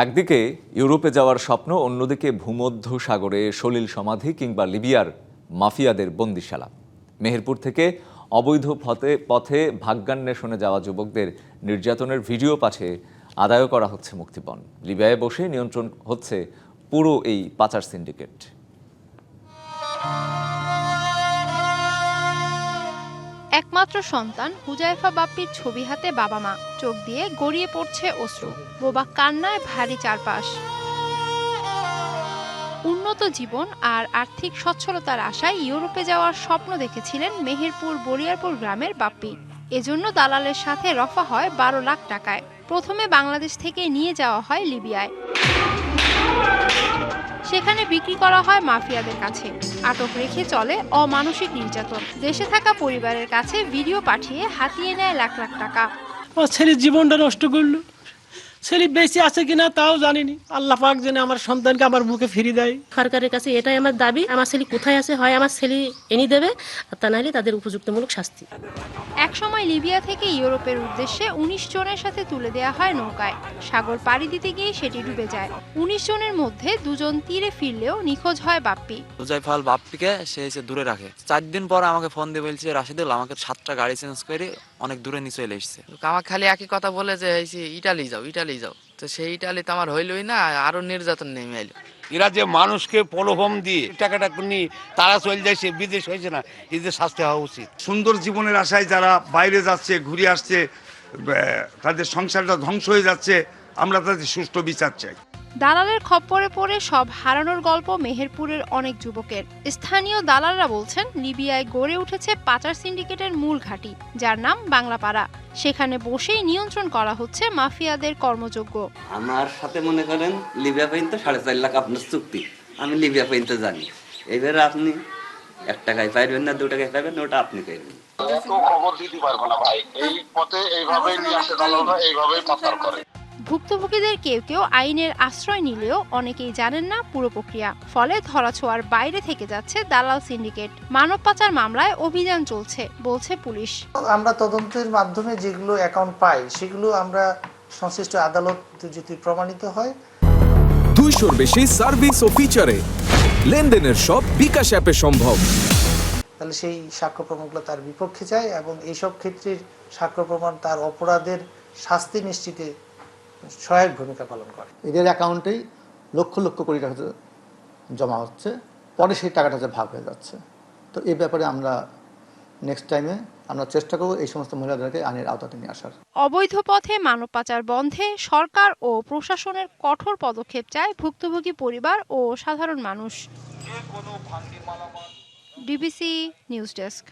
একদিকে ইউরোপে যাওয়ার স্বপ্ন, অন্যদিকে ভূমধ্য সাগরে সলিল সমাধি কিংবা লিবিয়ার মাফিয়াদের বন্দিশালা। মেহেরপুর থেকে অবৈধ পথে ভাগ্যান্বেষণে যাওয়া যুবকদের নির্যাতনের ভিডিও পাঠিয়ে আদায় করা হচ্ছে মুক্তিপণ। লিবিয়ায় বসে নিয়ন্ত্রণ হচ্ছে পুরো এই পাচার সিন্ডিকেট। একমাত্র সন্তান হুজাইফা বাপ্পির ছবি হাতে বাবা মা, চোখ দিয়ে গড়িয়ে পড়ছে অশ্রু, বোবা কান্নায় ভারী চারপাশ। উন্নত জীবন আর আর্থিক সচ্ছলতার আশায় ইউরোপে যাওয়ার স্বপ্ন দেখেছিলেন মেহেরপুর বরিয়ারপুর গ্রামের বাপ্পি। এজন্য দালালের সাথে রফা হয় 12 লাখ টাকায়। প্রথমে বাংলাদেশ থেকে নিয়ে যাওয়া হয় লিবিয়ায়, সেখানে বিক্রি করা হয় মাফিয়াদের কাছে। আটক রেখে চলে অমানসিক নির্যাতন। দেশে থাকা পরিবারের কাছে ভিডিও পাঠিয়ে হাতিয়ে নেয় লাখ লাখ টাকা। আমার ছেলের জীবনটা নষ্ট করলো। ছেলে বেঁচে আছে কিনা তাও জানিনি। আল্লাহ পাক যেন আমার সন্তানকে আমার বুকে ফিরিয়ে দেয়। সরকারের কাছে এটাই আমার দাবি, আমার ছেলে কোথায় আছে হয় আমার ছেলে এনে দেবে, আর তা নাহলে তাদের উপযুক্তমূলক শাস্তি। একসময় লিবিয়া থেকে ইউরোপের উদ্দেশ্যে 19 জনের সাথে তুলে দেয়া হয় নৌকায়। সাগর পাড়ি দিতে গিয়ে সেটি ডুবে যায়। 19 জনের মধ্যে 2 জন তীরে ফিরলেও নিখোঁজ হয় বাপ্পি। হুজাইফা বাপ্পিকে সে এসে দূরে রাখে। 4 দিন পর আমাকে ফোন দিয়ে বলছে, রাশিদুল আমাকে 7টা গাড়ি চেঞ্জ করে অনেক দূরে নিয়ে চলে এসেছে। আমার খালি একই কথা বলে যে ইটালি যাও। তো সেই ইটালি তো আমার হইলই না, আরো নির্যাতন নেমে এলো। এরা যে মানুষকে প্রলোভন দিয়ে টাকাটা নিয়ে তারা চলে যায়, সে বিদেশ হয়েছে না, এদের শাস্তি হওয়া উচিত। সুন্দর জীবনের আশায় যারা বাইরে যাচ্ছে, ঘুরে আসছে, তাদের সংসারটা ধ্বংস হয়ে যাচ্ছে, আমরা তাদের সুষ্ঠু বিচার চাই। দালালের খপ্পরে পড়ে সব হারানোর গল্প মেহেরপুরের অনেক যুবকের। স্থানীয় দালালরা বলছেন, লিবিয়ায় গড়ে উঠেছে পাচার সিন্ডিকেটের মূল ঘাঁটি, যার নাম বাংলাপাড়া। সেখানে বসেই নিয়ন্ত্রণ করা হচ্ছে মাফিয়াদের কর্মযোগ্য। আমার সাথে মনে করেন লিবিয়া পর্যন্ত 4.5 লাখ আপনার চুক্তি, আমি লিবিয়া পর্যন্ত জানি। এবারে আপনি 1 টাকায় পাইবেন না, 2 টাকায় পাইবেন, ওটা আপনি পাইবেন। খবর দিতে পারবো না ভাই, এই পথে এইভাবেই নিয়ে আসে দালালরা, এইভাবেই পাচার করে। ভুক্তভোগীদের কেউ কেউ আইনের আশ্রয় নিলেও অনেকেই জানেন না পুরো প্রক্রিয়া। ফলে ধরাছোঁয়ার বাইরে থেকে যাচ্ছে দালাল সিন্ডিকেট। মানব পাচার মামলায় অভিযান চলছে বলছে পুলিশ। আমরা তদন্তের মাধ্যমে যেগুলো অ্যাকাউন্ট পাই, সেগুলো আমরা সংশ্লিষ্ট আদালত যদি প্রমাণিত হয়। 200-র বেশি সার্ভিস ও ফিচারে লেনদেনের সব বিকাশ অ্যাপে সম্ভব। তাহলে সেই সাক্ষ্য প্রমাণগুলো তার বিপক্ষে যায় এবং এইসব ক্ষেত্রে সাক্ষ্য প্রমাণ তার অপরাধের শাস্তি নিশ্চিতে সহায়ক ভূমিকা পালন করে। এদের অ্যাকাউন্টেই লক্ষ লক্ষ কোটি টাকা জমা হচ্ছে, পরে সেই টাকাটা ভাগ হয়ে যাচ্ছে। তো এই ব্যাপারে আমরা নেক্সট টাইমে আমরা চেষ্টা করব এই সমস্ত মহিলাদেরকে আইনের আওতাতে নিয়ে আসার। অবৈধ পথে মানব পাচার বন্ধে সরকার ও প্রশাসনের কঠোর পদক্ষেপ চায় ভুক্তভোগী পরিবার ও সাধারণ মানুষ। DBC news desk.